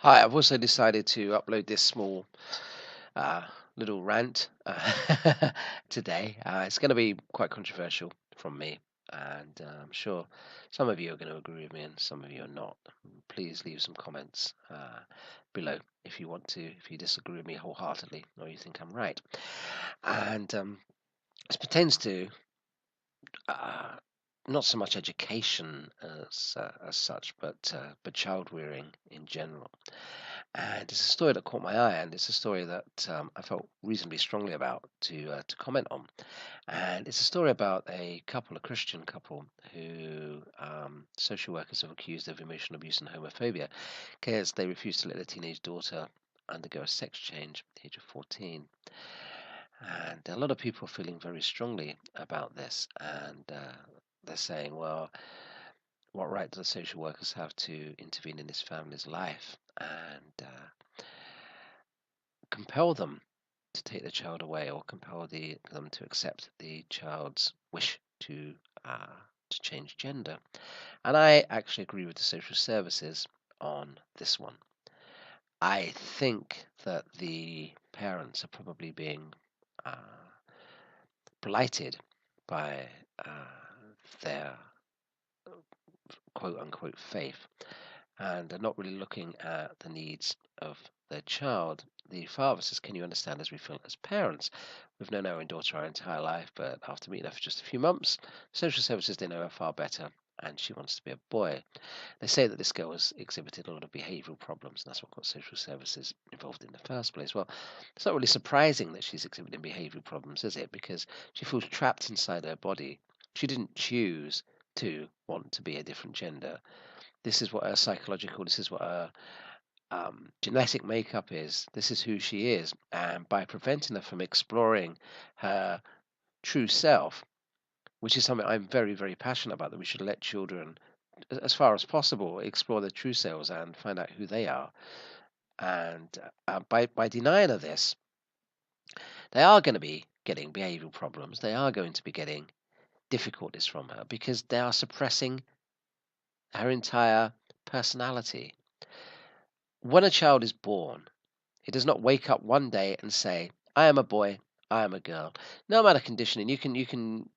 Hi, I've also decided to upload this small uh, little rant today. It's going to be quite controversial from me, and I'm sure some of you are going to agree with me and some of you are not. Please leave some comments below if you want to, if you disagree with me wholeheartedly or you think I'm right. And this pertains to uh, not so much education as such, but child rearing in general. And it's a story that caught my eye, and it's a story that I felt reasonably strongly about to comment on. And it's a story about a couple, a Christian couple, who social workers have accused of emotional abuse and homophobia because they refused to let their teenage daughter undergo a sex change at the age of 14. And a lot of people are feeling very strongly about this, and they're saying, well, what right do the social workers have to intervene in this family's life and compel them to take the child away or compel them to accept the child's wish uh, to change gender? And I actually agree with the social services on this one. I think that the parents are probably being uh, blighted by their quote unquote faith and are not really looking at the needs of their child. The father says, "Can you understand as we feel as parents? We've known our own daughter our entire life, but after meeting her for just a few months, social services they know her far better, and she wants to be a boy." They say that this girl has exhibited a lot of behavioural problems, and that's what got social services involved in the first place. Well, it's not really surprising that she's exhibiting behavioural problems, is it? Because she feels trapped inside her body. She didn't choose to want to be a different gender. This is what her psychological, this is what her genetic makeup is. This is who she is. And by preventing her from exploring her true self, which is something I'm very, very passionate about, that we should let children, as far as possible, explore their true selves and find out who they are. And by denying her this, they are going to be getting behavioral problems. They are going to be getting difficulties from her because they are suppressing her entire personality. When a child is born, it does not wake up one day and say, "I am a boy, I am a girl." No matter conditioning, you can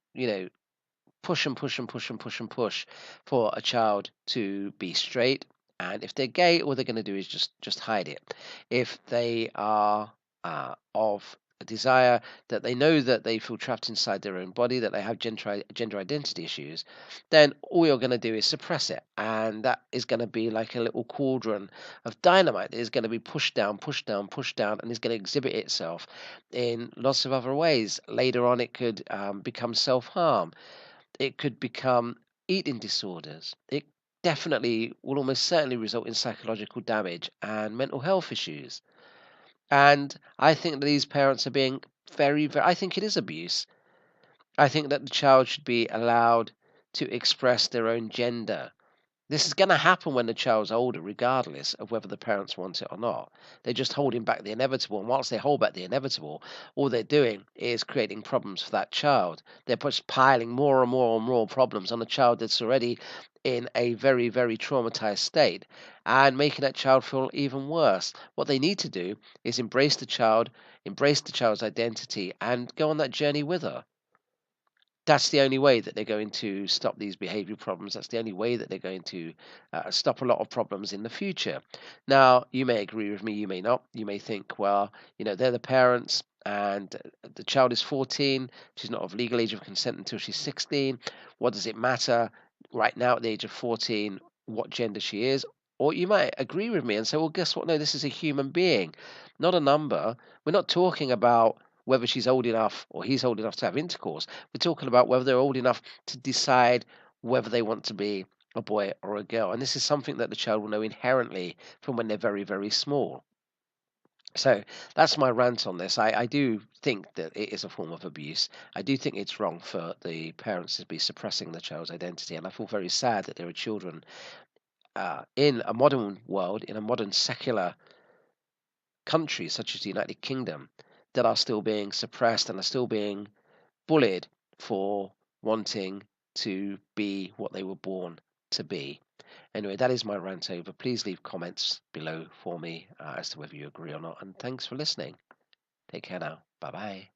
push and push and push and push and push for a child to be straight. And if they're gay, all they're going to do is just hide it. If they are of a desire that they know that they feel trapped inside their own body, that they have gender identity issues, then all you're going to do is suppress it. And that is going to be like a little cauldron of dynamite that is going to be pushed down, pushed down, pushed down, and is going to exhibit itself in lots of other ways. Later on, it could become self harm, it could become eating disorders. It definitely will almost certainly result in psychological damage and mental health issues. And I think that these parents are being I think it is abuse. I think that the child should be allowed to express their own gender. This is going to happen when the child's older, regardless of whether the parents want it or not. They're just holding back the inevitable. And whilst they hold back the inevitable, all they're doing is creating problems for that child. They're just piling more and more and more problems on a child that's already in a very, very traumatized state and making that child feel even worse. What they need to do is embrace the child's identity, and go on that journey with her. That's the only way that they're going to stop these behavioral problems. That's the only way that they're going to stop a lot of problems in the future. Now, you may agree with me, you may not. You may think, well, they're the parents and the child is 14. She's not of legal age of consent until she's 16. What does it matter right now at the age of 14 what gender she is? Or you might agree with me and say, well, guess what? No, this is a human being, not a number. We're not talking about whether she's old enough or he's old enough to have intercourse. We're talking about whether they're old enough to decide whether they want to be a boy or a girl. And this is something that the child will know inherently from when they're very, very small. So that's my rant on this. I do think that it is a form of abuse. I do think it's wrong for the parents to be suppressing the child's identity. And I feel very sad that there are children in a modern world, in a modern secular country such as the United Kingdom, that are still being suppressed and are still being bullied for wanting to be what they were born to be. Anyway, that is my rant over. Please leave comments below for me as to whether you agree or not. And thanks for listening. Take care now. Bye bye.